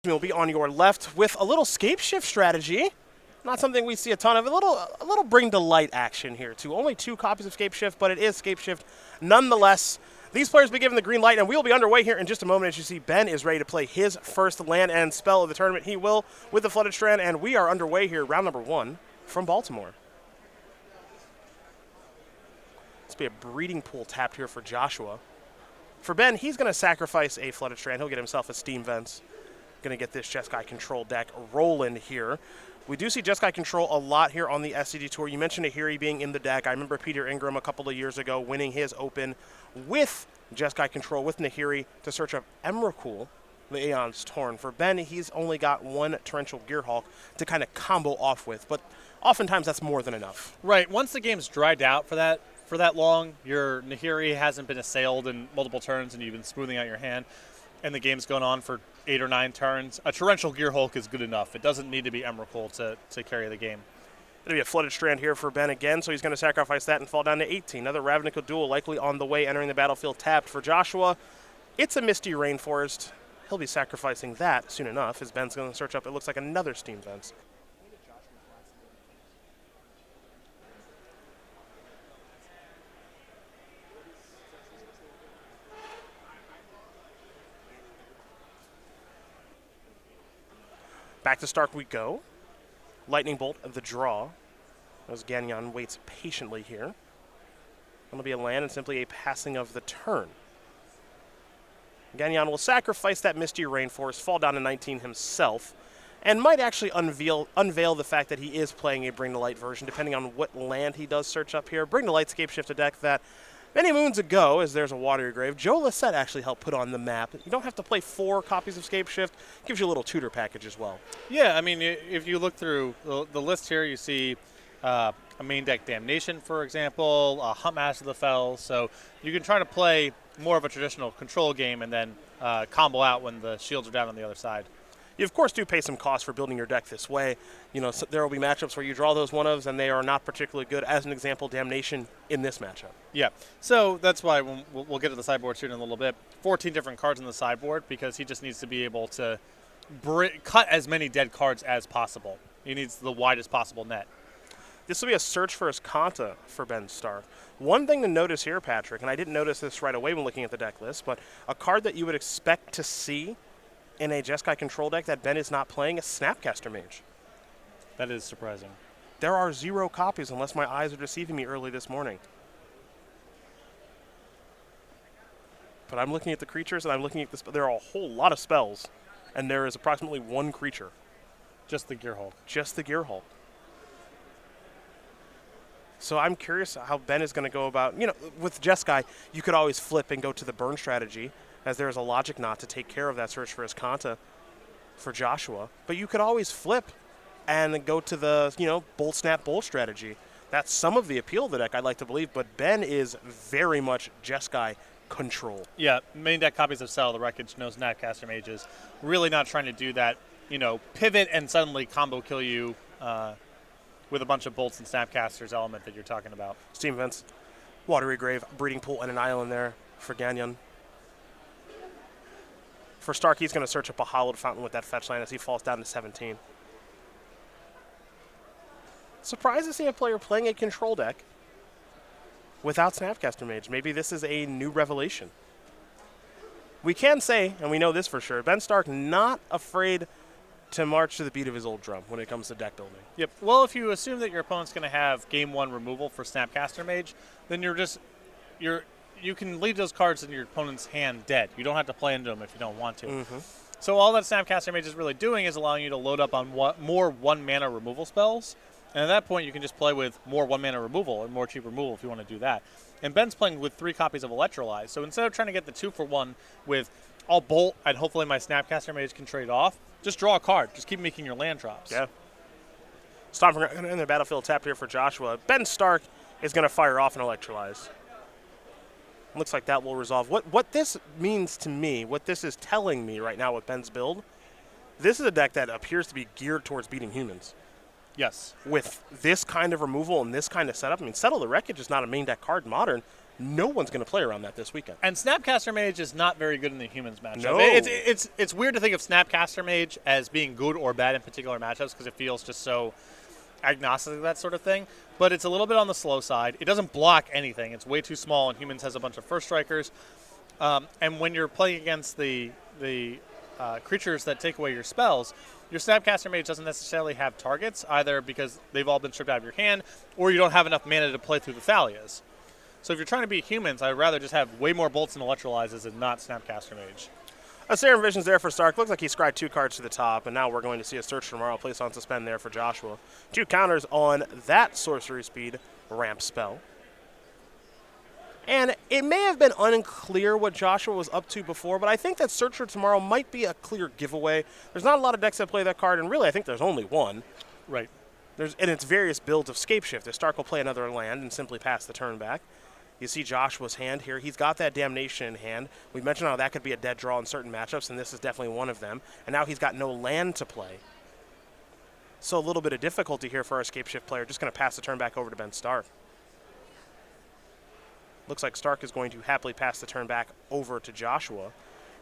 will be on your left with a little Scapeshift strategy. Not something we see a ton of. A little bring to light action here, too. Only 2 copies of Scapeshift, but it is Scapeshift nonetheless. These players will be given the green light, and we'll be underway here in just a moment. As you see, Ben is ready to play his first land and spell of the tournament. He will with the Flooded Strand, and we are underway here, round number 1 from Baltimore. This will be a breeding pool tapped here for Joshua. For Ben, he's going to sacrifice a Flooded Strand. He'll get himself a Steam Vents. Going to get this Jeskai Control deck rolling here. We do see Jeskai Control a lot here on the SCG Tour. You mentioned Nahiri being in the deck. I remember Peter Ingram a couple of years ago winning his Open with Jeskai Control with Nahiri to search up Emrakul, the Aeon's Torn. For Ben, he's only got 1 Torrential Gearhulk to kind of combo off with, but oftentimes that's more than enough. Right. Once the game's dried out for that long, your Nahiri hasn't been assailed in multiple turns and you've been smoothing out your hand, and the game's going on for 8 or 9 turns, a Torrential Gearhulk is good enough. It doesn't need to be Emrakul to carry the game. It'll be a Flooded Strand here for Ben again, so he's going to sacrifice that and fall down to 18. Another Ravnica Duel likely on the way, entering the battlefield tapped for Joshua. It's a Misty Rainforest. He'll be sacrificing that soon enough, as Ben's going to search up, it looks like, another Steam Vents. Back to Stark we go. Lightning Bolt of the draw, as Gagnon waits patiently here. It'll be a land and simply a passing of the turn. Gagnon will sacrifice that Misty Rainforest, fall down to 19 himself, and might actually unveil the fact that he is playing a Bring to Light version, depending on what land he does search up here. Bring to Light Scapeshift, a deck that many moons ago, as there's a Watery Grave, Joe Lissette actually helped put on the map. You don't have to play 4 copies of Scapeshift. Gives you a little tutor package as well. Yeah, I mean, if you look through the list here, you see a main deck Damnation, for example, a Huntmaster of the Fells. So you can try to play more of a traditional control game and then combo out when the shields are down on the other side. You, of course, do pay some cost for building your deck this way. You know, so there will be matchups where you draw those one-ofs, and they are not particularly good. As an example, Damnation in this matchup. Yeah, so that's why we'll get to the sideboard soon in a little bit. 14 different cards in the sideboard, because he just needs to be able to cut as many dead cards as possible. He needs the widest possible net. This will be a search for his Kanta for Ben Stark. One thing to notice here, Patrick, and I didn't notice this right away when looking at the deck list, but a card that you would expect to see in a Jeskai Control deck that Ben is not playing is Snapcaster Mage. That is surprising. There are 0 copies, unless my eyes are deceiving me early this morning. But I'm looking at the creatures, and I'm looking at this. There are a whole lot of spells, and there is approximately 1 creature. Just the Gearhulk. Just the Gearhulk. So I'm curious how Ben is going to go about, with Jeskai, you could always flip and go to the burn strategy, as there is a logic not to take care of that search for his Kanta for Joshua. But you could always flip and go to the, Bolt Snap Bolt strategy. That's some of the appeal of the deck, I'd like to believe, but Ben is very much Jeskai Control. Yeah, main deck copies of Cell, the Wreckage, no Snapcaster Mages. Really not trying to do that, pivot and suddenly combo kill you with a bunch of bolts and Snapcasters element that you're talking about. Steam Vents, Watery Grave, Breeding Pool, and an island there for Gagnon. For Stark, he's going to search up a Hollowed Fountain with that fetch line as he falls down to 17. Surprised to see a player playing a control deck without Snapcaster Mage. Maybe this is a new revelation. We can say, and we know this for sure, Ben Stark not afraid to march to the beat of his old drum when it comes to deck building. Yep. Well, if you assume that your opponent's going to have game 1 removal for Snapcaster Mage, then you can leave those cards in your opponent's hand dead. You don't have to play into them if you don't want to. Mm-hmm. So all that Snapcaster Mage is really doing is allowing you to load up on more 1-mana removal spells. And at that point, you can just play with more 1-mana removal or more cheap removal if you want to do that. And Ben's playing with 3 copies of Electrolyze. So instead of trying to get the 2-for-1 with I'll bolt and hopefully my Snapcaster Mage can trade off, just draw a card. Just keep making your land drops. Yeah. Stomping in the battlefield tapped here for Joshua. Ben Stark is going to fire off an Electrolyze. Looks like that will resolve. What this means to me, what this is telling me right now with Ben's build, this is a deck that appears to be geared towards beating humans. Yes. With this kind of removal and this kind of setup, Settle the Wreckage is not a main deck card in Modern. No one's going to play around that this weekend. And Snapcaster Mage is not very good in the humans matchup. No. It's weird to think of Snapcaster Mage as being good or bad in particular matchups because it feels just so agnostic to that sort of thing. But it's a little bit on the slow side. It doesn't block anything. It's way too small, and humans has a bunch of first strikers. And when you're playing against the creatures that take away your spells, your Snapcaster Mage doesn't necessarily have targets, either because they've all been stripped out of your hand, or you don't have enough mana to play through the Thalias. So if you're trying to beat humans, I'd rather just have way more bolts and electrolyzes and not Snapcaster Mage. A Serum Vision's there for Stark. Looks like he scryed 2 cards to the top, and now we're going to see a Search Tomorrow placed on suspend there for Joshua. 2 counters on that sorcery speed ramp spell. And it may have been unclear what Joshua was up to before, but I think that Search for Tomorrow might be a clear giveaway. There's not a lot of decks that play that card, and really I think there's only one. Right. And it's various builds of Scapeshift. The Stark will play another land and simply pass the turn back. You see Joshua's hand here. He's got that Damnation in hand. We mentioned how that could be a dead draw in certain matchups, and this is definitely one of them. And now he's got no land to play. So a little bit of difficulty here for our Scapeshift player. Just going to pass the turn back over to Ben Stark. Looks like Stark is going to happily pass the turn back over to Joshua.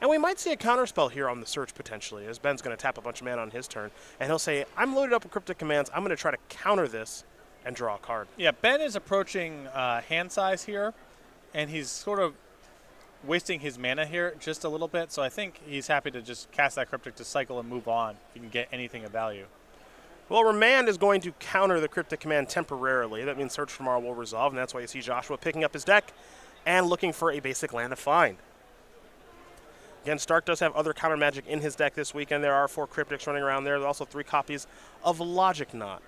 And we might see a counterspell here on the search potentially, as Ben's going to tap a bunch of mana on his turn. And he'll say, I'm loaded up with Cryptic Commands. I'm going to try to counter this and draw a card. Yeah, Ben is approaching hand size here, and he's sort of wasting his mana here just a little bit. So I think he's happy to just cast that Cryptic to cycle and move on if he can get anything of value. Well, Remand is going to counter the Cryptic Command temporarily. That means Search Tomorrow will resolve, and that's why you see Joshua picking up his deck and looking for a basic land to find. Again, Stark does have other counter magic in his deck this weekend. There are 4 Cryptics running around there. There's also 3 copies of Logic Knot.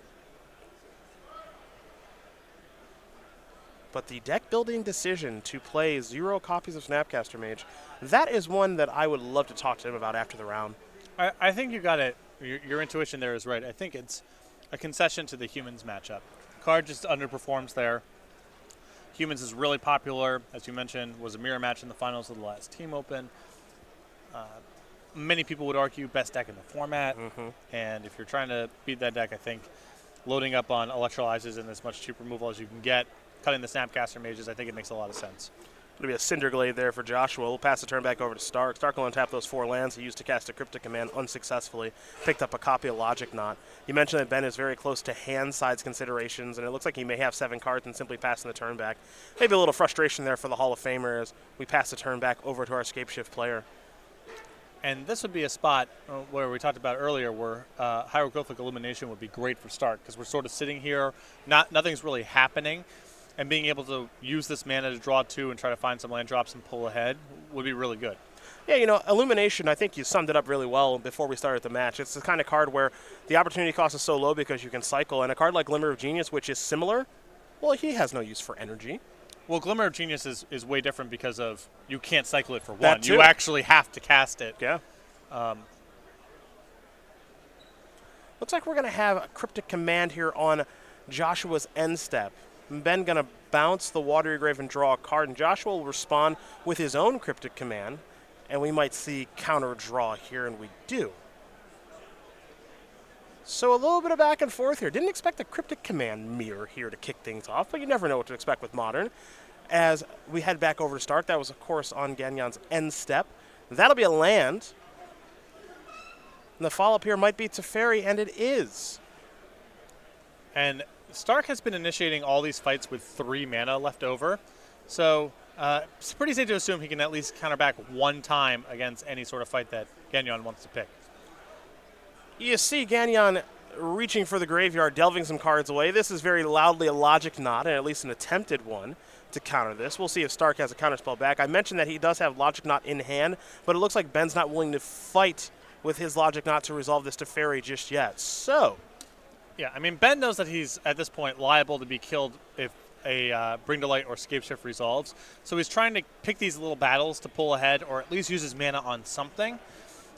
But the deck building decision to play 0 copies of Snapcaster Mage, that is one that I would love to talk to him about after the round. I think you got it. Your intuition there is right. I think it's a concession to the humans matchup. Card just underperforms there. Humans is really popular, as you mentioned, was a mirror match in the finals of the last Team Open. Many people would argue best deck in the format, and if you're trying to beat that deck, I think loading up on electrolyzes and as much cheap removal as you can get, cutting the Snapcaster Mages, I think it makes a lot of sense. It'll be a Cinderglade there for Joshua. We'll pass the turn back over to Stark. Stark will untap those 4 lands he used to cast a Cryptic Command unsuccessfully. Picked up a copy of Logic Knot. You mentioned that Ben is very close to hand size considerations, and it looks like he may have 7 cards and simply passing the turn back. Maybe a little frustration there for the Hall of Famer as we pass the turn back over to our Scapeshift player. And this would be a spot where we talked about earlier where Hieroglyphic Illumination would be great for Stark because we're sort of sitting here, nothing's really happening. And being able to use this mana to draw 2 and try to find some land drops and pull ahead would be really good. Yeah, you know, Illumination, I think you summed it up really well before we started the match. It's the kind of card where the opportunity cost is so low because you can cycle. And a card like Glimmer of Genius, which is similar, well, he has no use for energy. Well, Glimmer of Genius is way different because of you can't cycle it for one. That too. You actually have to cast it. Yeah. Looks like we're going to have a Cryptic Command here on Joshua's end step. Ben going to bounce the Watery Grave and draw a card, and Joshua will respond with his own Cryptic Command, and we might see counter draw here, and we do. So a little bit of back and forth here. Didn't expect the Cryptic Command mirror here to kick things off, but you never know what to expect with Modern. As we head back over to start, that was, of course, on Gagnon's end step. That'll be a land. And the follow-up here might be Teferi, and it is. And Stark has been initiating all these fights with 3 mana left over. So it's pretty safe to assume he can at least counter back 1 time against any sort of fight that Gagnon wants to pick. You see Gagnon reaching for the graveyard, delving some cards away. This is very loudly a Logic Knot, and at least an attempted one to counter this. We'll see if Stark has a counterspell back. I mentioned that he does have Logic Knot in hand, but it looks like Ben's not willing to fight with his Logic Knot to resolve this Teferi just yet. So yeah, I mean, Ben knows that he's, at this point, liable to be killed if a Bring to Light or Scapeshift resolves. So he's trying to pick these little battles to pull ahead or at least use his mana on something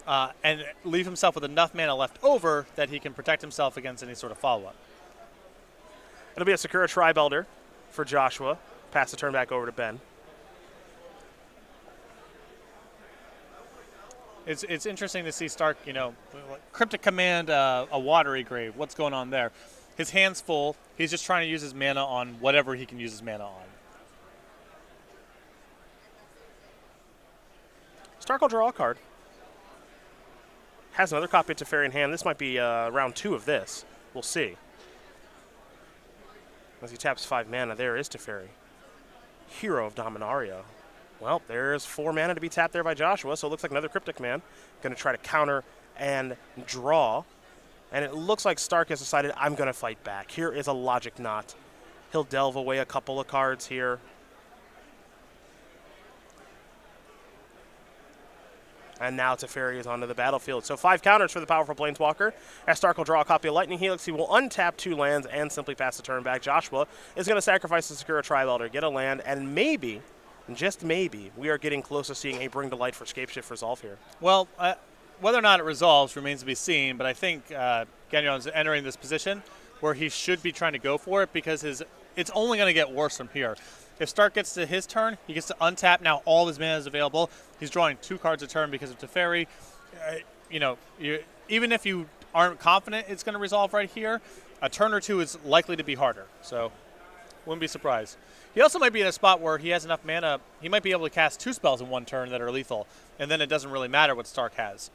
and leave himself with enough mana left over that he can protect himself against any sort of follow-up. It'll be a Sakura Tribe Elder for Joshua. Pass the turn back over to Ben. It's interesting to see Stark, you know, Cryptic Command, a Watery Grave. What's going on there? His hand's full. He's just trying to use his mana on whatever he can use his mana on. Stark will draw a card. Has another copy of Teferi in hand. This might be round 2 of this. We'll see. As he taps 5 mana, there is Teferi. Hero of Dominaria. Well, there's 4 mana to be tapped there by Joshua, so it looks like another Cryptic Man. Going to try to counter and draw. And it looks like Stark has decided, I'm going to fight back. Here is a Logic Knot. He'll delve away a couple of cards here. And now Teferi is onto the battlefield. So 5 counters for the powerful Planeswalker. As Stark will draw a copy of Lightning Helix, he will untap 2 lands and simply pass the turn back. Joshua is going to sacrifice the Sakura Tri-Elder, get a land, and maybe, just maybe, we are getting close to seeing a Bring to Light for Scapeshift resolve here. Well, whether or not it resolves remains to be seen, but I think Gagnon is entering this position where he should be trying to go for it because it's only going to get worse from here. If Stark gets to his turn, he gets to untap. Now all of his mana is available. He's drawing 2 cards a turn because of Teferi. Even if you aren't confident it's going to resolve right here, a turn or 2 is likely to be harder. So wouldn't be surprised. He also might be in a spot where he has enough mana. He might be able to cast 2 spells in one turn that are lethal, and then it doesn't really matter what Stark has.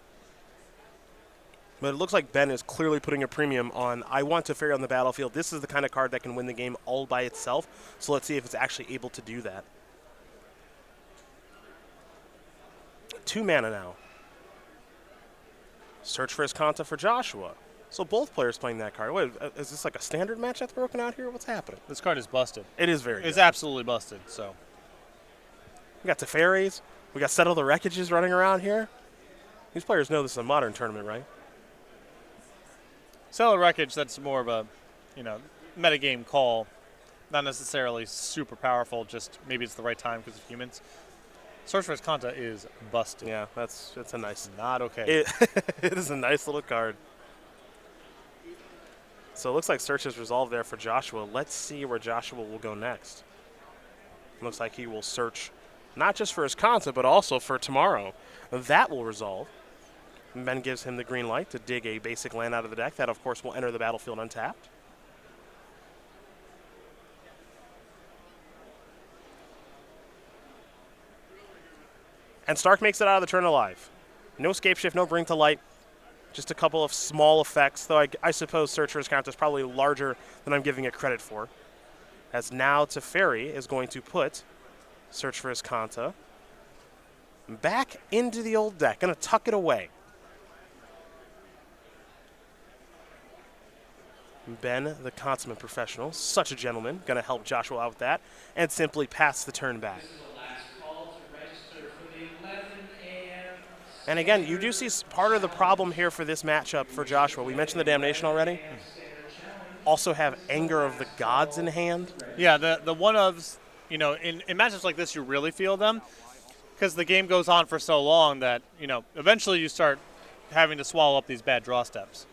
But it looks like Ben is clearly putting a premium on, I want Teferi on the battlefield. This is the kind of card that can win the game all by itself. So let's see if it's actually able to do that. 2 mana now. Search for Iskanta for Joshua. So both players playing that card. Wait, is this like a standard match that's broken out here? What's happening? This card is busted. It is very It's good. absolutely busted. So We got Teferis. We got Settle the Wreckages running around here. These players know this is a modern tournament, right? Cellar Wreckage, that's more of a, metagame call. Not necessarily super powerful, just maybe it's the right time because of humans. Search for Iskanta is busted. Yeah, it's a nice. Not okay. It is a nice little card. So it looks like Search is resolved there for Joshua. Let's see where Joshua will go next. Looks like he will search not just for Iskanta, but also for tomorrow. That will resolve. Ben gives him the green light to dig a basic land out of the deck. That, of course, will enter the battlefield untapped. And Stark makes it out of the turn alive. No Scapeshift, no Bring to Light. Just a couple of small effects, though I suppose Search for Iskanta is probably larger than I'm giving it credit for. As now Teferi is going to put Search for Iskanta back into the old deck. Going to tuck it away. Ben, the consummate professional, such a gentleman, going to help Joshua out with that, and simply pass the turn back. And again, you do see part of the problem here for this matchup for Joshua. We mentioned the Damnation already. Also have Anger of the Gods in hand. Yeah, the one-ofs, in matchups like this, you really feel them because the game goes on for so long that, eventually you start having to swallow up these bad draw steps.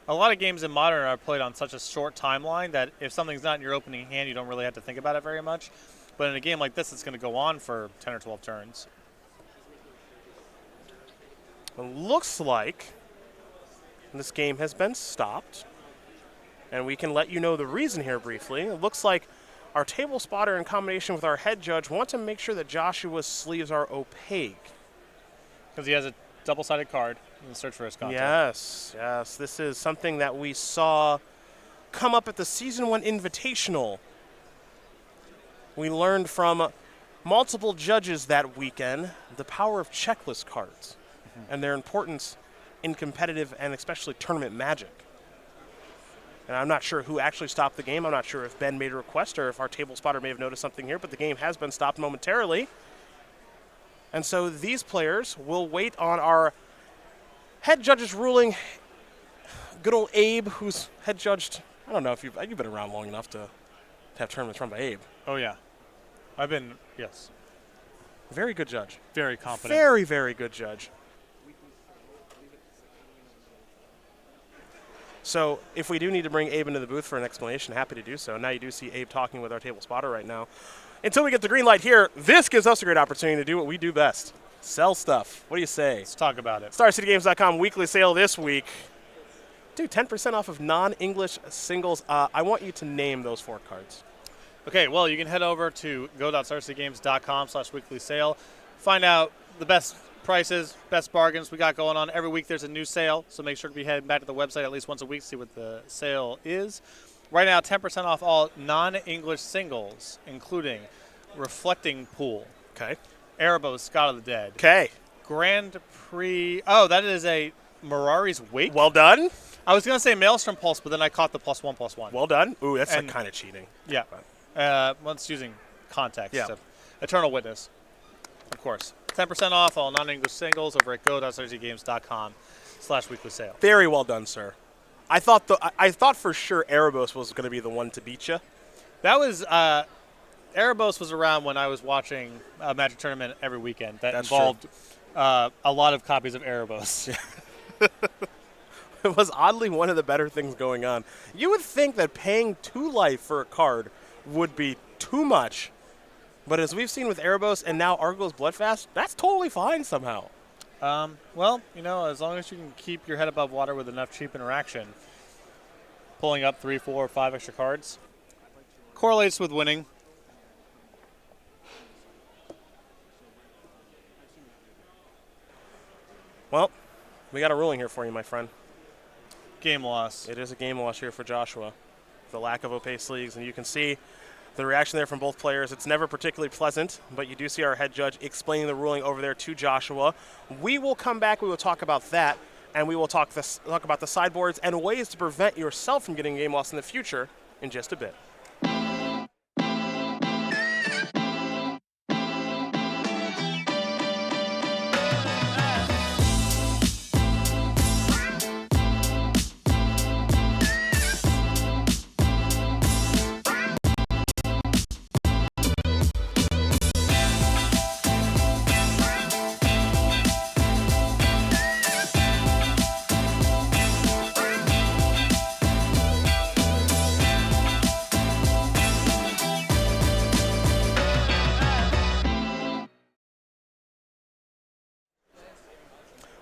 A lot of games in Modern are played on such a short timeline that if something's not in your opening hand, you don't really have to think about it very much. But in a game like this, it's going to go on for 10 or 12 turns. It looks like this game has been stopped. And we can let you know the reason here briefly. It looks like our table spotter in combination with our head judge want to make sure that Joshua's sleeves are opaque. Because he has a double-sided card in the Search for Iskanta. Yes. This is something that we saw come up at the Season 1 Invitational. We learned from multiple judges that weekend the power of checklist cards and their importance in competitive and especially tournament Magic. And I'm not sure who actually stopped the game. I'm not sure if Ben made a request or if our table spotter may have noticed something here, but the game has been stopped momentarily. And so these players will wait on our head judge's ruling. Good old Abe, who's head judged. I don't know if you've been around long enough to have tournaments run by Abe. Oh, yeah. Yes. Very good judge. Very competent. Very, very good judge. So if we do need to bring Abe into the booth for an explanation, happy to do so. Now you do see Abe talking with our table spotter right now. Until we get the green light here, this gives us a great opportunity to do what we do best. Sell stuff. What do you say? Let's talk about it. StarCityGames.com weekly sale this week. Dude, 10% off of non-English singles. I want you to name those 4 cards. Okay, well, you can head over to go.starcitygames.com/weekly sale. find out the best prices, best bargains we got going on. Every week there's a new sale, so make sure to be heading back to the website at least once a week to see what the sale is. Right now, 10% off all non-English singles, including Reflecting Pool, Okay. Erebos, God of the Dead, Okay. Grand Prix. Oh, that is a Mirari's Wake. Well done. I was going to say Maelstrom Pulse, but then I caught the +1/+1. Well done. Ooh, that's And- kind of cheating. Yeah. Well, it's using context. Yeah. So Eternal Witness, of course. 10% off all non-English singles over at go.scgames.com/weekly sale. Very well done, sir. I thought for sure Erebos was going to be the one to beat you. That was Erebos was around when I was watching a Magic tournament every weekend that That's involved a lot of copies of Erebos. It was oddly one of the better things going on. You would think that paying 2 life for a card would be too much, but as we've seen with Erebos and now Argo's Bloodfast, that's totally fine somehow. Well, as long as you can keep your head above water with enough cheap interaction, pulling up 3, 4, or 5 extra cards correlates with winning. Well, we got a ruling here for you, my friend. Game loss. It is a game loss here for Joshua. The lack of opaque leagues, and you can see the reaction there from both players. It's never particularly pleasant, but you do see our head judge explaining the ruling over there to Joshua. We will come back. We will talk about that, and we will talk about the sideboards and ways to prevent yourself from getting a game loss in the future in just a bit.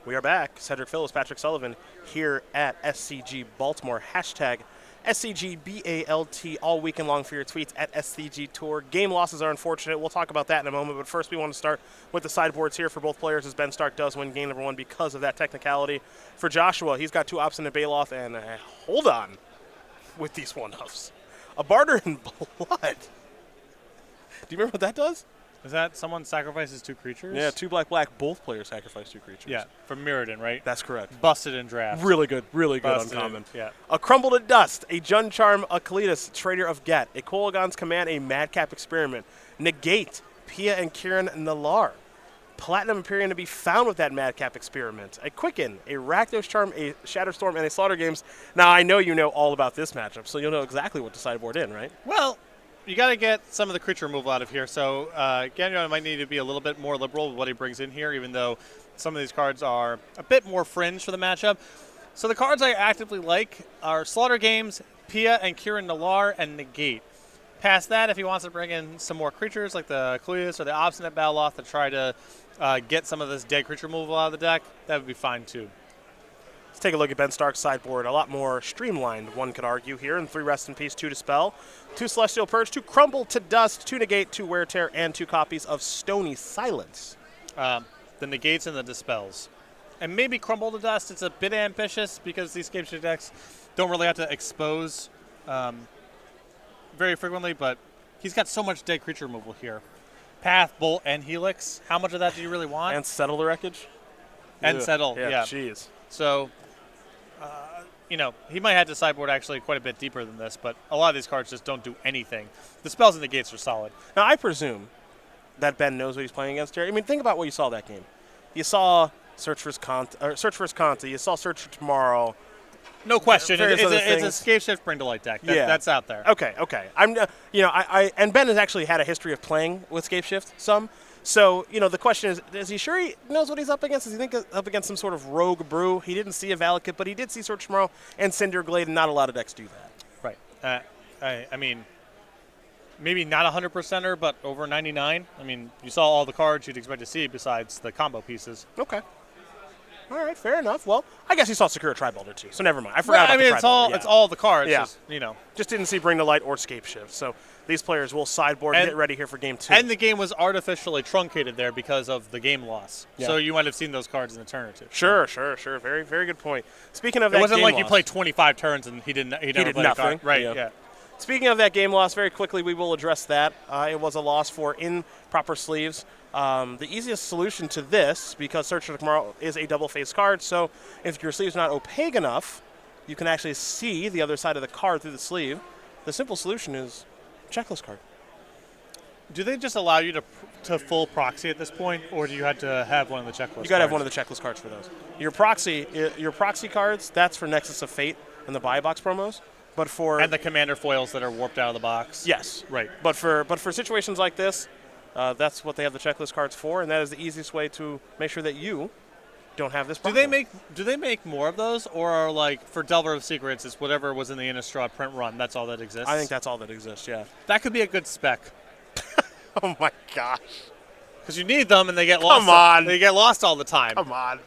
We are back. Cedric Phillips, Patrick Sullivan here at SCG Baltimore. Hashtag SCGBALT all weekend long for your tweets at SCG Tour. Game losses are unfortunate. We'll talk about that in a moment. But first, we want to start with the sideboards here for both players as Ben Stark does win game number 1 because of that technicality. For Joshua, he's got 2 Obstinate and Baloth, and hold on with these 1-ups. A Barter in Blood. Do you remember what that does? Is that someone sacrifices 2 creatures? Yeah, 2 black. Both players sacrifice 2 creatures. Yeah, from Mirrodin, right? That's correct. Busted in draft. Really good Busted uncommon. Yeah. A Crumble to Dust, a Jun Charm, a Kalidas, Trader of Get, a Kolaghan's Command, a Madcap Experiment, Negate, Pia and Kieran Nalar, Platinum Imperium to be found with that Madcap Experiment, a Quicken, a Rakdos Charm, a Shatterstorm, and a Slaughter Games. Now, I know you know all about this matchup, so you'll know exactly what to sideboard in, right? Well, you got to get some of the creature removal out of here. So Gagnon might need to be a little bit more liberal with what he brings in here, even though some of these cards are a bit more fringe for the matchup. So the cards I actively like are Slaughter Games, Pia and Kieran Nalar, and Negate. Past that, if he wants to bring in some more creatures like the Clueus or the Obstinate Baloth to try to get some of this dead creature removal out of the deck, that would be fine too. Let's take a look at Ben Stark's sideboard. A lot more streamlined, one could argue here. And 3 Rest in Peace, 2 Dispel, 2 Celestial Purge, 2 Crumble to Dust, 2 Negate, 2 Wear Tear, and 2 copies of Stony Silence. The Negates and the Dispels. And maybe Crumble to Dust. It's a bit ambitious because these Scapeshift decks don't really have to expose very frequently, but he's got so much dead creature removal here. Path, Bolt, and Helix. How much of that do you really want? And Settle the Wreckage? And Ugh. Settle, yeah. Jeez. So, he might have to sideboard actually quite a bit deeper than this, but a lot of these cards just don't do anything. The spells and the gates are solid. Now, I presume that Ben knows what he's playing against here. I mean, think about what you saw that game. You saw Search for Conta. You saw Search for Tomorrow. No question. Various other It's a things. Scapeshift Bring to Light deck. Yeah. That's out there. Okay. I'm, and Ben has actually had a history of playing with Scapeshift some. So, the question is he sure he knows what he's up against? Does he think up against some sort of rogue brew? He didn't see a Valakut, but he did see Search Tomorrow and Cinder Glade, and not a lot of decks do that. Right. I mean, maybe not 100%er, but over 99. I mean, you saw all the cards you'd expect to see besides the combo pieces. Okay. All right, fair enough. Well, I guess you saw Secure Tri-Builder too, so never mind. I forgot about the Tri-Builder. It's all the cards. Yeah. Just, you know. Just didn't see Bring to Light or Scapeshift. So these players will sideboard and get ready here for game 2. And the game was artificially truncated there because of the game loss. Yeah. So you might have seen those cards in the turn or two. Sure. Very, very good point. Speaking of that, it wasn't game like loss, you played 25 turns and he did did nothing. nothing. Right. Yeah. Yeah. Speaking of that game loss, very quickly we will address that. It was a loss for improper sleeves. The easiest solution to this, because Search for Tomorrow is a double-faced card, so if your sleeve's not opaque enough, you can actually see the other side of the card through the sleeve. The simple solution is checklist card. Do they just allow you to full proxy at this point, or do you have to have one of the checklist? You got to have one of the checklist cards for those. Your proxy cards, that's for Nexus of Fate and the buy box promos. But for and the commander foils that are warped out of the box. Yes, right. But for situations like this, that's what they have the checklist cards for, and that is the easiest way to make sure that you don't have this problem. Do they make more of those, or are like for Delver of Secrets, it's whatever was in the Innistrad print run? That's all that exists. I think that's all that exists. Yeah. That could be a good spec. Oh my gosh. Because you need them, and they get lost. Come on. They get lost all the time. Come on.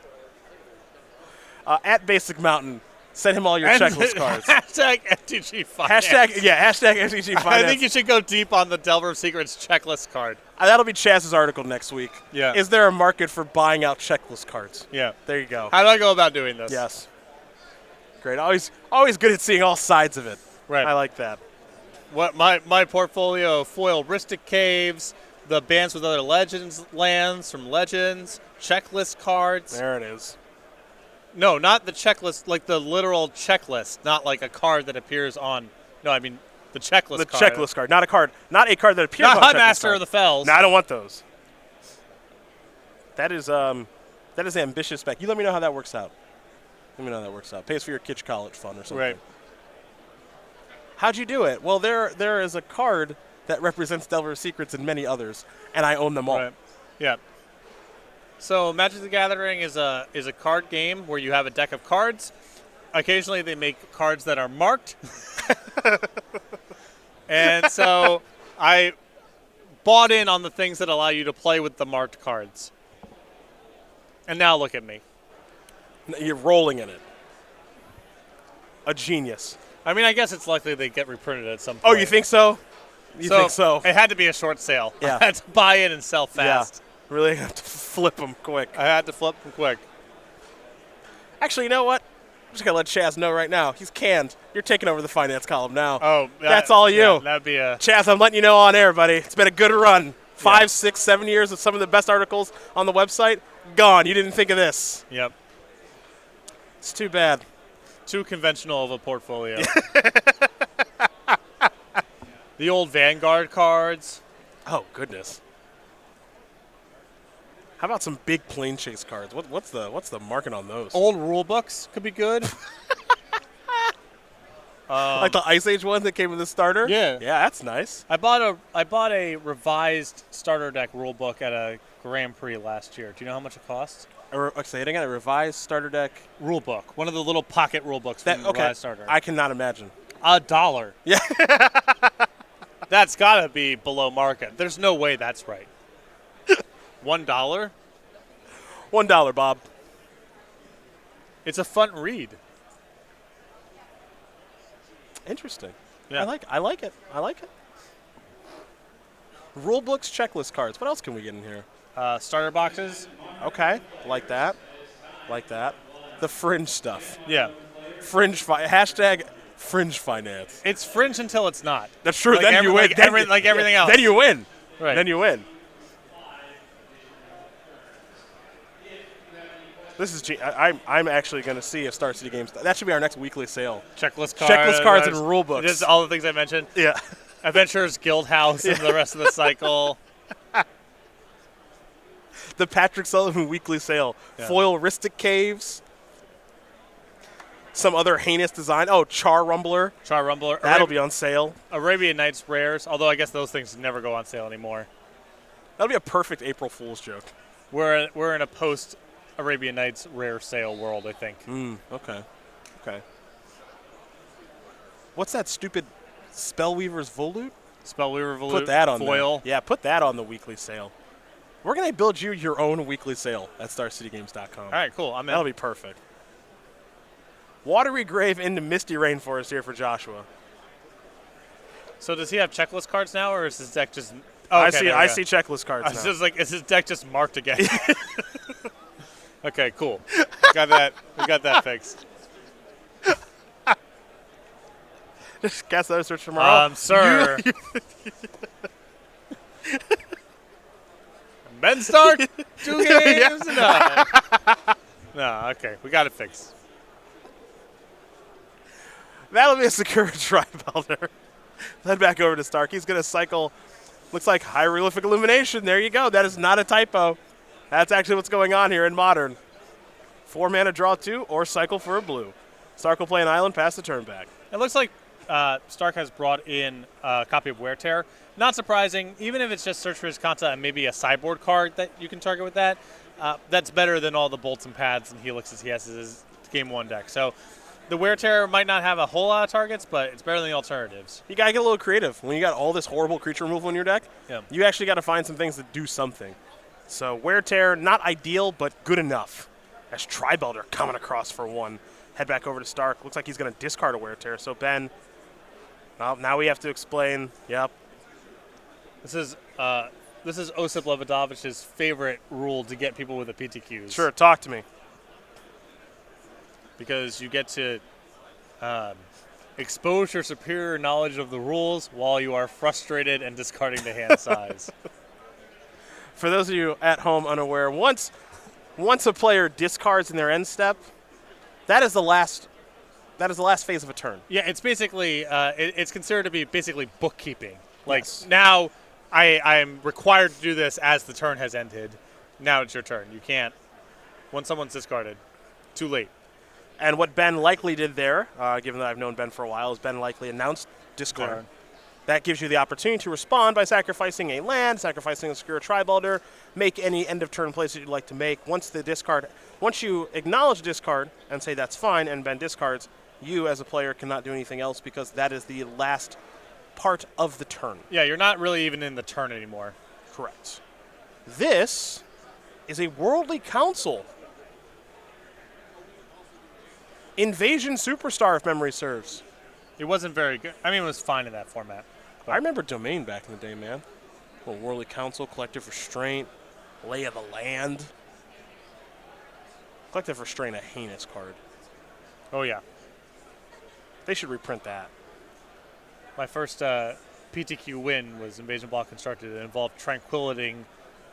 At Basic Mountain, send him all your checklist cards. Hashtag MTG Finance. Hashtag MTG Finance. I think you should go deep on the Delver of Secrets checklist card. That'll be Chaz's article next week. Yeah. Is there a market for buying out checklist cards? Yeah. There you go. How do I go about doing this? Yes. Great. Always good at seeing all sides of it. Right. I like that. What my portfolio of foil Ristic Caves, the Bands with Other Legends lands from Legends, checklist cards. There it is. No, not the checklist, like the literal checklist, not like a card that appears on. No, I mean the checklist The card. checklist card, not a card that appears on Not checklist Master card. of the Fells. No, I don't want those. That is ambitious spec. You let me know how that works out. Let me know how that works out. Pays for your kids' college fund or something. Right. How'd you do it? Well, there is a card that represents Delver of Secrets and many others, and I own them all. Right. Yeah. So Magic the Gathering is a card game where you have a deck of cards. Occasionally they make cards that are marked. And so I bought in on the things that allow you to play with the marked cards. And now look at me. You're rolling in it. A genius. I mean, I guess it's likely they get reprinted at some point. Oh, you think so? You think so? It had to be a short sale. Yeah. I had to buy in and sell fast. Yeah. Really have to flip them quick. I had to flip them quick. Actually, you know what? I'm just going to let Chaz know right now. He's canned. You're taking over the finance column now. Oh, that's all you. Yeah, that'd be a... Chaz, I'm letting you know on air, buddy. It's been a good run. 5, Yeah. 6, 7 years of some of the best articles on the website. Gone. You didn't think of this. Yep. It's too bad. Too conventional of a portfolio. The old Vanguard cards. Oh, goodness. How about some big plane chase cards? What's the market on those? Old rule books could be good. Like the Ice Age one that came with the starter? Yeah. Yeah, that's nice. I bought a revised starter deck rule book at a Grand Prix last year. Do you know how much it costs? Say it again. A revised starter deck Rule book. One of the little pocket rule books from the revised starter. I cannot imagine. $1. Yeah. That's got to be below market. There's no way that's right. $1? $1, Bob. It's a fun read. Interesting. Yeah. I like it. Rule books, checklist cards. What else can we get in here? Starter boxes. Okay. Like that. The fringe stuff. Yeah. Hashtag fringe finance. It's fringe until it's not. That's true. Like Then you win. Like everything else. Then you win. Right. Then you win. This is. I'm actually going to see if Star City Games. That should be our next weekly sale. Checklist cards. Checklist cards and rule books. Just all the things I mentioned. Yeah. Adventurers Guild House and the rest of the cycle. The Patrick Sullivan weekly sale. Yeah. Foil Ristic Caves. Some other heinous design. Oh, Char Rumbler. That'll be on sale. Arabian Nights rares, although I guess those things never go on sale anymore. That'll be a perfect April Fool's joke. We're in a post Arabian Nights rare sale world, I think. Okay. What's that stupid Spellweaver's Volute? Spellweaver Volute. Put that on foil. there. Yeah, put that on the weekly sale. We're going to build you your own weekly sale at StarCityGames.com. All right, cool. I'm in. That'll be perfect. Watery Grave into Misty Rainforest here for Joshua. So does he have checklist cards now, or is his deck just? Oh, I okay, see checklist cards I was now. just like, is his deck just marked again? Okay, cool. Got that. We got that fixed. Just guess that search tomorrow. Sir. Ben Stark, 2 games? No. No, okay. We got it fixed. That'll be a secure Tribelder. Head back over to Stark. He's going to cycle. Looks like Hieroglyphic Illumination. There you go. That is not a typo. That's actually what's going on here in Modern. 4 mana, draw 2, or cycle for a blue. Stark will play an island, pass the turn back. It looks like Stark has brought in a copy of Wear Tear. Not surprising, even if it's just search for his Kanta and maybe a sideboard card that you can target with that. That's better than all the bolts and pads and helixes he has in his Game 1 deck. So the Wear Tear might not have a whole lot of targets, but it's better than the alternatives. You got to get a little creative. When you got all this horrible creature removal in your deck, you actually got to find some things that do something. So Wear Tear, not ideal, but good enough. As Tribelder coming across for 1. Head back over to Stark. Looks like he's going to discard a Wear Tear. So Ben, now we have to explain. Yep. This is Osip Levidovich's favorite rule to get people with the PTQs. Sure, talk to me. Because you get to expose your superior knowledge of the rules while you are frustrated and discarding the hand size. For those of you at home unaware, once a player discards in their end step, that is the last phase of a turn. Yeah, it's basically it's considered to be basically bookkeeping. Like now, I am required to do this as the turn has ended. Now it's your turn. You can't. When someone's discarded, too late. And what Ben likely did there, given that I've known Ben for a while, is Ben likely announced discard. That gives you the opportunity to respond by sacrificing a land, sacrificing a secure Tribelder, make any end-of-turn plays that you'd like to make. Once you acknowledge discard and say that's fine, and Ben discards, you as a player cannot do anything else because that is the last part of the turn. Yeah, you're not really even in the turn anymore. Correct. This is a Worldly Council. Invasion Superstar, if memory serves. It wasn't very good. I mean, it was fine in that format. I remember Domain back in the day, man. Well, Worldly Council, Collective Restraint, Lay of the Land. Collective Restraint, a heinous card. Oh, yeah. They should reprint that. My first PTQ win was Invasion Block Constructed. It involved tranquillating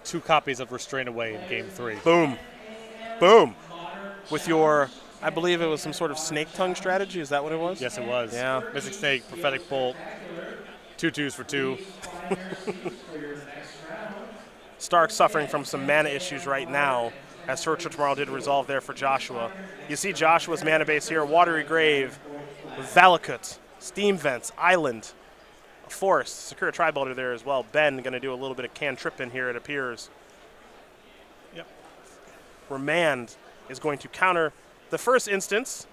2 copies of Restraint away in Game 3. Boom. Boom. With your, I believe it was some sort of Snake Tongue strategy. Is that what it was? Yes, it was. Yeah. Mystic Snake, Prophetic Bolt, 2/2s for 2. Stark suffering from some mana issues right now, as Search for Tomorrow did resolve there for Joshua. You see Joshua's mana base here: Watery Grave, Valakut, Steam Vents, Island, a Forest, Secure Tribelder there as well. Ben going to do a little bit of cantripping here, it appears. Yep. Remand is going to counter the first instance,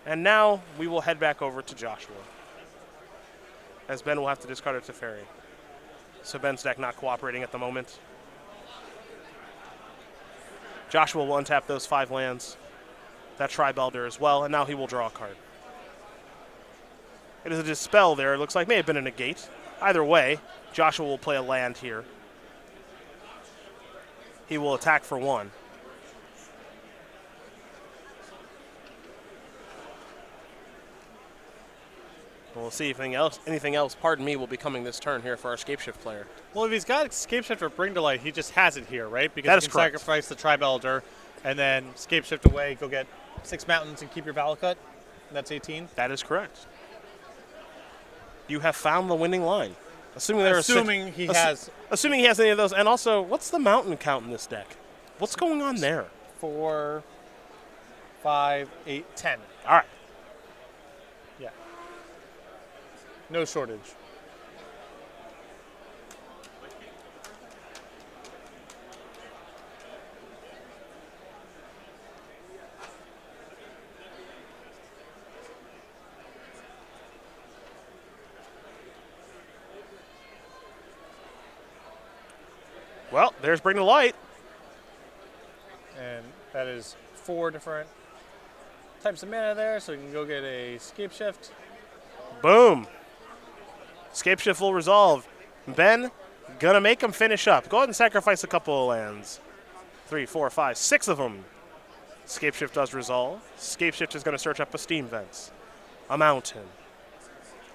and now we will head back over to Joshua, as Ben will have to discard a Teferi. So Ben's deck not cooperating at the moment. Joshua will untap those 5 lands, that Tribelder as well, and now he will draw a card. It is a Dispel there. It looks like may have been a negate. Either way, Joshua will play a land here. He will attack for 1. We'll see if anything else, pardon me, will be coming this turn here for our Scapeshift player. Well, if he's got Scapeshift or Bring to Light, he just has it here, right? Because that you is can correct. sacrifice the Tribelder and then Scapeshift away, go get 6 mountains and keep your Valakut. And that's 18. That is correct. You have found the winning line. Assuming he has any of those. And also, what's the mountain count in this deck? What's going on there? 4, 5, 8, 10. All right. Yeah. No shortage. Well, there's Bring the Light. And that is 4 different types of mana there, so you can go get a Scapeshift. Boom. Scapeshift will resolve. Ben, gonna make him finish up. Go ahead and sacrifice a couple of lands. 3, 4, 5, 6 of them. Scapeshift does resolve. Scapeshift is gonna search up a Steam Vents, a Mountain,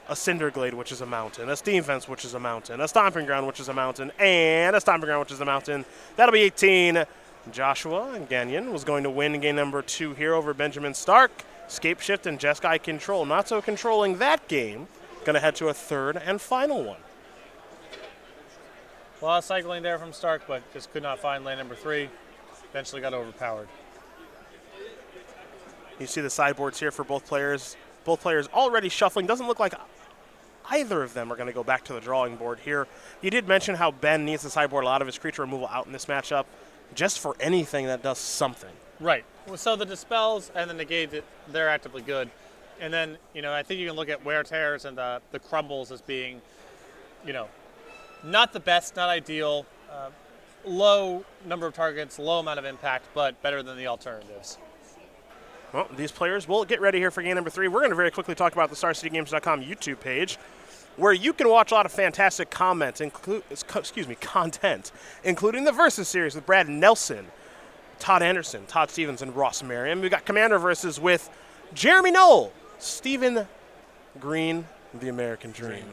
a Cinderglade, which is a mountain, a Steam Vents, which is a mountain, a Stomping Ground, which is a mountain, and a Stomping Ground, which is a mountain. That'll be 18. Joshua and Gagnon was going to win game number 2 here over Benjamin Stark. Scapeshift and Jeskai Control not so controlling that game. Going to head to a third and final one. A lot of cycling there from Stark, but just could not find land number 3. Eventually got overpowered. You see the sideboards here for both players. Both players already shuffling. Doesn't look like either of them are going to go back to the drawing board here. You did mention how Ben needs to sideboard a lot of his creature removal out in this matchup, just for anything that does something. Right. Well, so the Dispels and the Negate, they're actively good. And then, I think you can look at Wear Tears and the Crumbles as being, not the best, not ideal, low number of targets, low amount of impact, but better than the alternatives. Well, these players will get ready here for game number 3. We're going to very quickly talk about the StarCityGames.com YouTube page, where you can watch a lot of fantastic content, including the Versus series with Brad Nelson, Todd Anderson, Todd Stevens, and Ross Merriam. We've got Commander Versus with Jeremy Knoll, Stephen Green, the American Dream,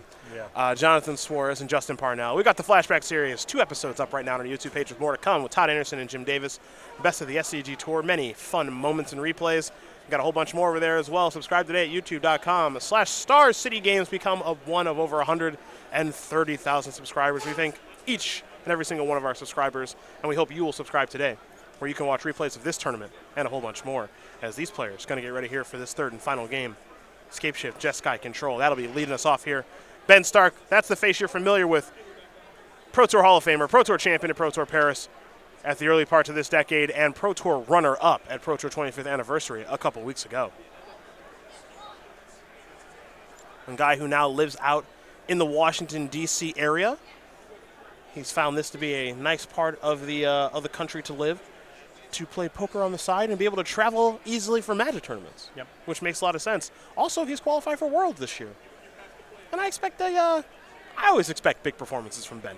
Jonathan Suarez, and Justin Parnell. We've got the Flashback series, 2 episodes up right now on our YouTube page with more to come with Todd Anderson and Jim Davis. Best of the SCG Tour, many fun moments and replays. We've got a whole bunch more over there as well. Subscribe today at youtube.com/StarCityGames. Become one of over 130,000 subscribers. We thank each and every single one of our subscribers, and we hope you will subscribe today, where you can watch replays of this tournament and a whole bunch more as these players are going to get ready here for this third and final game. Scapeshift, Jeskai Control. That'll be leading us off here. Ben Stark, that's the face you're familiar with. Pro Tour Hall of Famer, Pro Tour champion at Pro Tour Paris at the early parts of this decade, and Pro Tour runner-up at Pro Tour 25th anniversary a couple weeks ago. A guy who now lives out in the Washington, D.C. area. He's found this to be a nice part of the country to live, to play poker on the side and be able to travel easily for Magic tournaments, which makes a lot of sense. Also, he's qualified for Worlds this year. And I always expect big performances from Ben.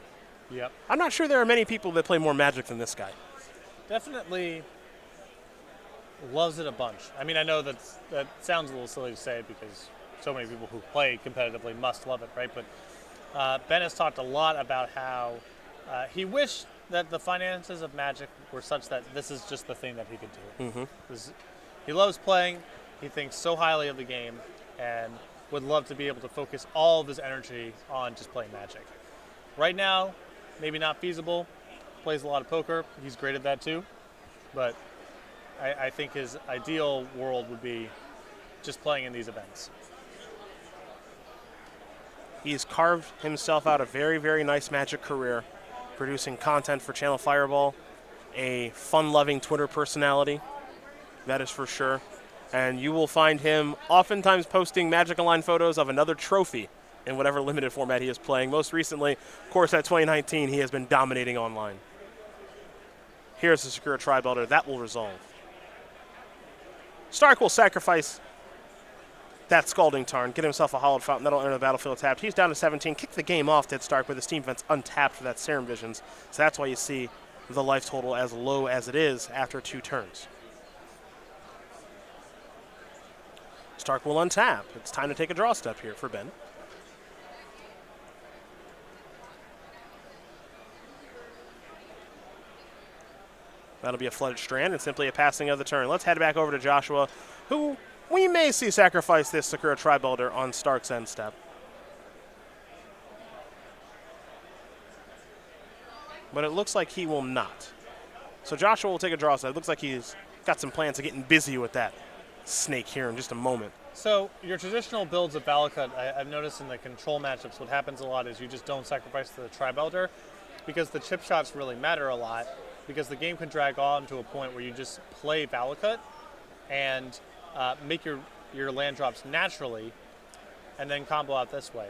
Yep. I'm not sure there are many people that play more Magic than this guy. Definitely loves it a bunch. I mean, I know that sounds a little silly to say because so many people who play competitively must love it, right? But Ben has talked a lot about how he wished that the finances of Magic were such that this is just the thing that he could do. He loves playing. He thinks so highly of the game and would love to be able to focus all of his energy on just playing Magic. Right now, maybe not feasible. Plays a lot of poker. He's great at that too. But I think his ideal world would be just playing in these events. He's carved himself out a very, very nice Magic career, producing content for Channel Fireball, a fun-loving Twitter personality, that is for sure. And you will find him oftentimes posting Magic Online photos of another trophy in whatever limited format he is playing. Most recently, of course, at 2019, he has been dominating online. Here's the Sakura Tri-Belter. That will resolve. Stark will sacrifice that Scalding Tarn, get himself a Hollowed Fountain. That'll enter the battlefield tapped. He's down to 17. Kick the game off, Dead Stark, with his Steam Vents untapped for that Serum Visions. So that's why you see the life total as low as it is after 2 turns. Stark will untap. It's time to take a draw step here for Ben. That'll be a Flooded Strand and simply a passing of the turn. Let's head back over to Joshua, who we may see sacrifice this Sakura Tri-Belter on Stark's end step. But it looks like he will not. So Joshua will take a draw step. It looks like he's got some plans of getting busy with that snake here in just a moment. So your traditional builds of Valakut, I've noticed in the control matchups, what happens a lot is you just don't sacrifice the Tri-Belter because the chip shots really matter a lot, because the game can drag on to a point where you just play Valakut and make your land drops naturally and then combo out this way.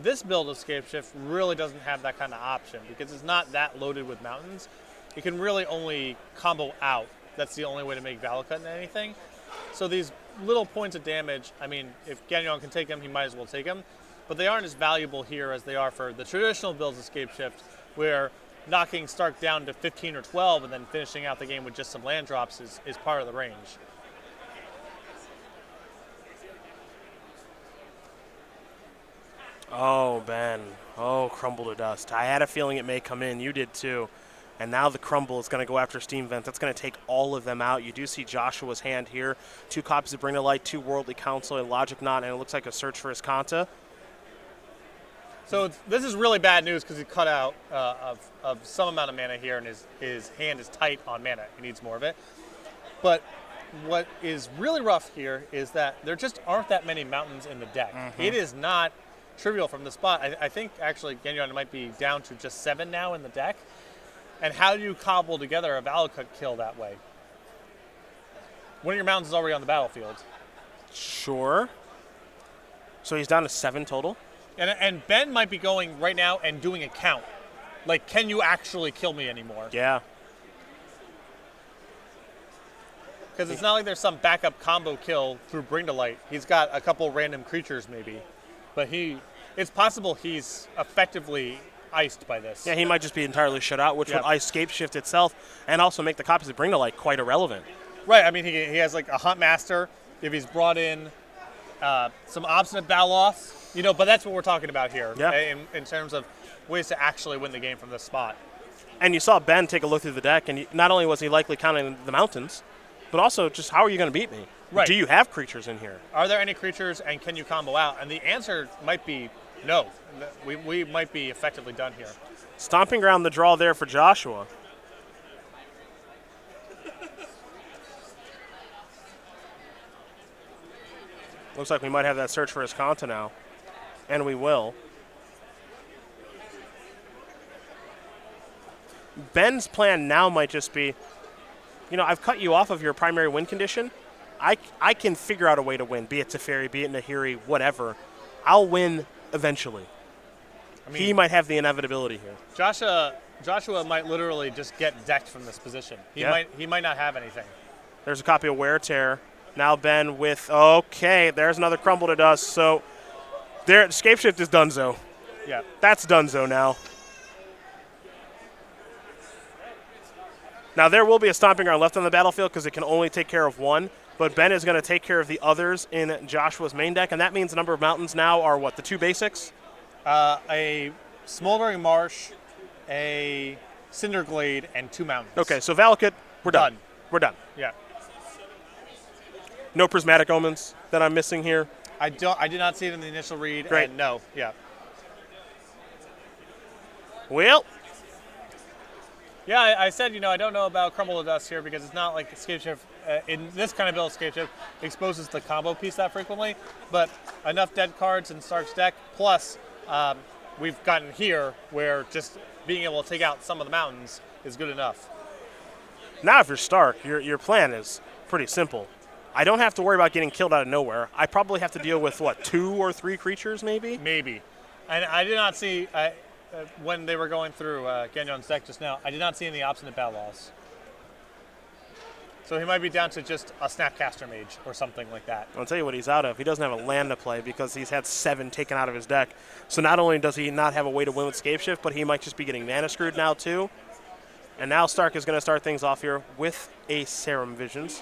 this build of Scapeshift really doesn't have that kind of option because it's not that loaded with mountains. It can really only combo out. That's the only way to make Valakut into anything. So these little points of damage, I mean, if Gagnon can take them, he might as well take them. But they aren't as valuable here as they are for the traditional builds of Scapeshift, where knocking Stark down to 15 or 12 and then finishing out the game with just some land drops is part of the range. Oh, Ben. Oh, crumble to dust. I had a feeling it may come in. You did too. And now the crumble is going to go after Steam Vent. That's going to take all of them out. You do see Joshua's hand here. 2 copies of Bring to Light, 2 Worldly Council, a Logic Knot, and it looks like a search for his Kanta. So this is really bad news because he cut out of some amount of mana here, and his hand is tight on mana. He needs more of it. But what is really rough here is that there just aren't that many mountains in the deck. Mm-hmm. It is not trivial from the spot. I think actually Gagnon might be down to just 7 now in the deck. And how do you cobble together a Valakut kill that way? One of your mountains is already on the battlefield. Sure. So he's down to 7 total? And Ben might be going right now and doing a count. Like, can you actually kill me anymore? Yeah. Because it's not like there's some backup combo kill through Bring to Light. He's got a couple random creatures maybe. But it's possible he's effectively iced by this. Yeah, he might just be entirely shut out, which would ice Scapeshift itself and also make the copies that Bring to Light quite irrelevant. Right, I mean, he has like a Hunt Master. If he's brought in some Obstinate Baloth, but that's what we're talking about here in terms of ways to actually win the game from this spot. And you saw Ben take a look through the deck, and not only was he likely counting the mountains, but also just how are you going to beat me? Right. Do you have creatures in here? Are there any creatures, and can you combo out? And the answer might be no. We might be effectively done here. Stomping Ground, the draw there for Joshua. Looks like we might have that search for his Kanta now. And we will. Ben's plan now might just be, I've cut you off of your primary win condition. I can figure out a way to win, be it Teferi, be it Nahiri, whatever. I'll win eventually. I mean, he might have the inevitability here. Joshua might literally just get decked from this position. He might not have anything. There's a copy of Wear Tear. Now Ben with, okay, there's another crumble to dust. So there, Scapeshift is donezo. Yeah. That's donezo now. Now there will be a Stomping Ground left on the battlefield because it can only take care of 1. But Ben is going to take care of the others in Joshua's main deck. And that means the number of mountains now are what, the 2 basics? A Smoldering Marsh, a Cinderglade, and 2 mountains. Okay, so Valakut, we're done. We're done. Yeah. No Prismatic Omens that I'm missing here? I did not see it in the initial read. Great. And no, yeah. Well. Yeah, I said, I don't know about Crumble to Dust here because it's not like Scapeshift, in this kind of build, Scapeshift exposes the combo piece that frequently, but enough dead cards in Stark's deck, plus we've gotten here where just being able to take out some of the mountains is good enough. Now if you're Stark, your plan is pretty simple. I don't have to worry about getting killed out of nowhere. I probably have to deal with, 2 or 3 creatures maybe? Maybe. And I did not see... when they were going through Gagnon's deck just now, I did not see any Obstinate Baloths. So he might be down to just a Snapcaster Mage or something like that. I'll tell you what he's out of. He doesn't have a land to play because he's had 7 taken out of his deck. So not only does he not have a way to win with Scapeshift, but he might just be getting mana screwed now too. And now Stark is going to start things off here with a Serum Visions.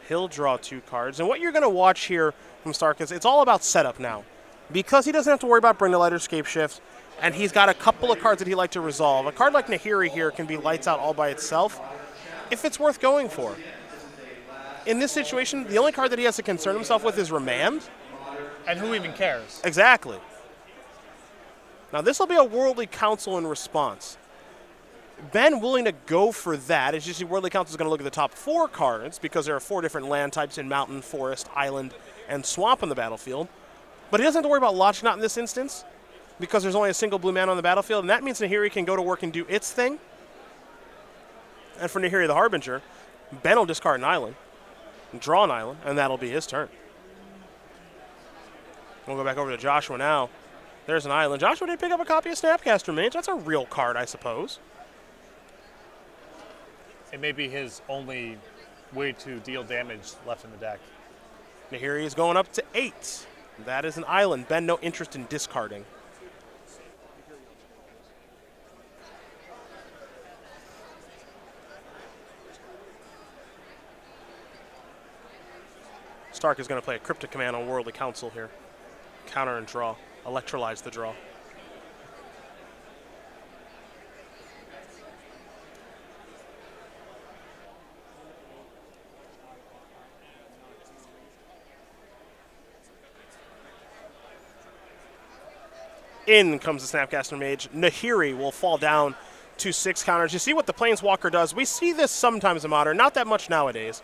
He'll draw 2 cards. And what you're going to watch here from Stark is it's all about setup now. Because he doesn't have to worry about Bring to Light or Scapeshift, and he's got a couple of cards that he'd like to resolve. A card like Nahiri here can be lights out all by itself if it's worth going for. In this situation, the only card that he has to concern himself with is Remand. And who even cares? Exactly. Now this will be a Worldly Council in response. Ben willing to go for that. It's just the Worldly Council is going to look at the top 4 cards because there are 4 different land types in Mountain, Forest, Island, and Swamp on the battlefield. But he doesn't have to worry about Logic Knot in this instance because there's only a single blue mana on the battlefield, and that means Nahiri can go to work and do its thing. And for Nahiri the Harbinger, Ben will discard an island, draw an island, and that'll be his turn. We'll go back over to Joshua now. There's an island. Joshua did pick up a copy of Snapcaster Mage. That's a real card, I suppose. It may be his only way to deal damage left in the deck. Nahiri is going up to 8. That is an island. Ben, no interest in discarding. Stark is going to play a Cryptic Command on Worldly Council here. Counter and draw. Electrolyze the draw. In comes the Snapcaster Mage. Nahiri will fall down to 6 counters. You see what the Planeswalker does? We see this sometimes in Modern, not that much nowadays.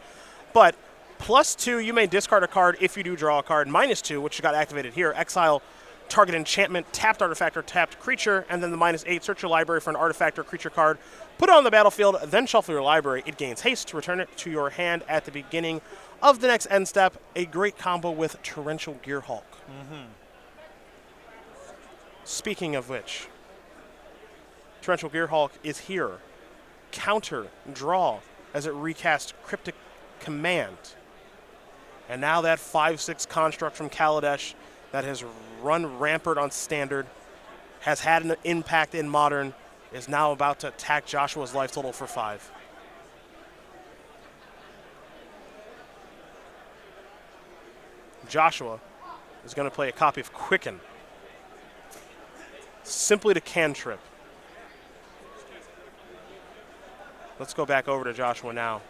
But +2, you may discard a card if you do draw a card. -2, which got activated here, exile target enchantment, tapped artifact or tapped creature, and then the -8, search your library for an artifact or creature card, put it on the battlefield, then shuffle your library. It gains haste to return it to your hand at the beginning of the next end step. A great combo with Torrential Gearhulk. Speaking of which, Torrential Gearhulk is here. Counter, draw, as it recasts Cryptic Command. And now that 5/6 construct from Kaladesh that has run rampant on Standard, has had an impact in Modern, is now about to attack Joshua's life total for 5. Joshua is going to play a copy of Quicken. Simply to cantrip. Let's go back over to Joshua now.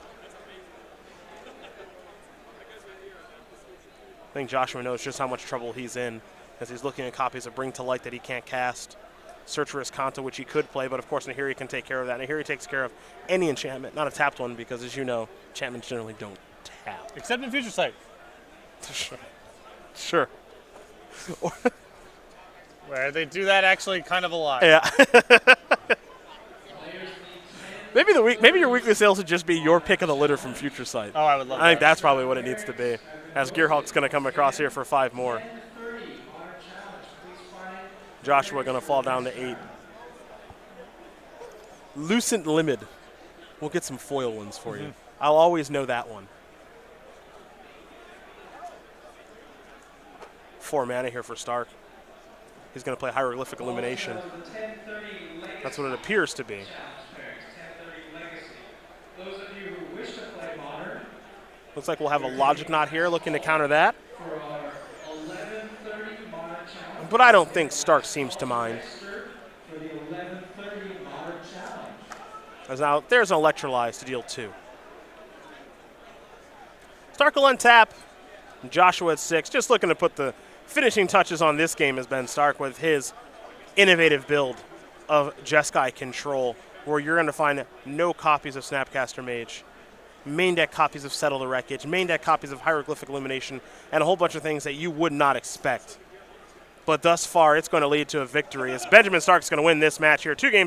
I think Joshua knows just how much trouble he's in as he's looking at copies of Bring to Light that he can't cast. Search for his Kanta, which he could play, but of course Nahiri can take care of that. Nahiri takes care of any enchantment, not a tapped one, because as you know, enchantments generally don't tap. Except in Future Sight. Sure. Where they do that actually kind of a lot. Yeah. Maybe your weekly sales should just be your pick of the litter from Future Sight. Oh, I would love that. I think that's probably what it needs to be. As Gearhulk's going to come across here for 5 more. Joshua going to fall down to 8. Lucent Limit. We'll get some foil ones for you. I'll always know that one. 4 mana here for Stark. He's going to play Hieroglyphic Illumination. That's what it appears to be. Looks like we'll have a Logic Knot here looking to counter that. But I don't think Stark seems to mind. As now there's an Electrolyze to deal 2. Stark will untap. Joshua at 6, just looking to put the finishing touches on this game has been Stark with his innovative build of Jeskai Control, where you're going to find no copies of Snapcaster Mage, main deck copies of Settle the Wreckage, main deck copies of Hieroglyphic Illumination, and a whole bunch of things that you would not expect. But thus far, it's going to lead to a victory as Benjamin Stark's going to win this match here. 2 games.